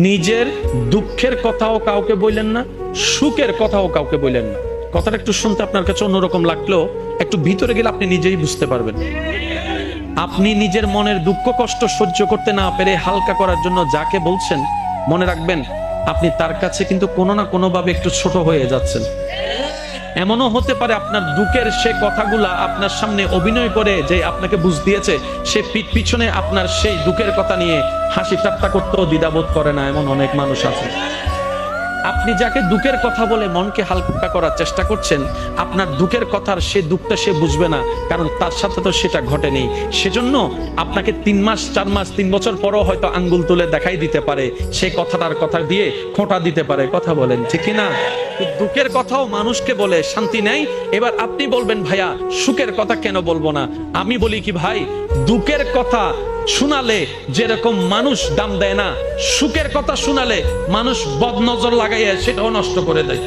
নিজের দুঃখের কথাও কাউকে বললেন না, সুখের কথাও কাউকে বললেন না। কথাটা একটু শুনতে আপনার কাছে অন্যরকম লাগলেও একটু ভিতরে গেলে আপনি নিজেই বুঝতে পারবেন। আপনি নিজের মনের দুঃখ কষ্ট সহ্য করতে না পেরে হালকা করার জন্য যাকে বলছেন, মনে রাখবেন আপনি তার কাছে কিন্তু কোনো না কোনো ভাবে একটু ছোট হয়ে যাচ্ছেন। এমনও হতে পারে আপনার দুঃখের সে কথাগুলা আপনার সামনে অভিনয় করে যে আপনাকে বুঝ দিয়েছে, সে পিছনে আপনার সেই দুঃখের কথা নিয়ে হাসি ঠাট্টা করতেও দ্বিধাবোধ করে না, এমন অনেক মানুষ আছে। আপনি যাকে দুঃখের কথা বলে মনকে হালকা করার চেষ্টা করছেন, আপনার দুঃখের কথার সে দুঃখটা সে বুঝবে না, কারণ তার সাথে তো সেটা ঘটেনি। সেজন্য আপনাকে 3 মাস 4 মাস 3 বছর পরও হয়তো আঙ্গুল তুলে দেখাই দিতে পারে, সে কথাটার কথা দিয়ে খোঁটা দিতে পারে। কথা বলেন ঠিক কিনা? দুঃখের কথাও মানুষকে বলে শান্তি নেই। এবার আপনি বলবেন ভাইয়া সুখের কথা কেন বলবো না? আমি বলি কি ভাই, দুঃখের কথা শোনালে যেরকম মানুষ দাম দেয় না, সুখের কথা শোনালে মানুষ বদনজর লাগাইয়া সেটাও নষ্ট করে দেয়।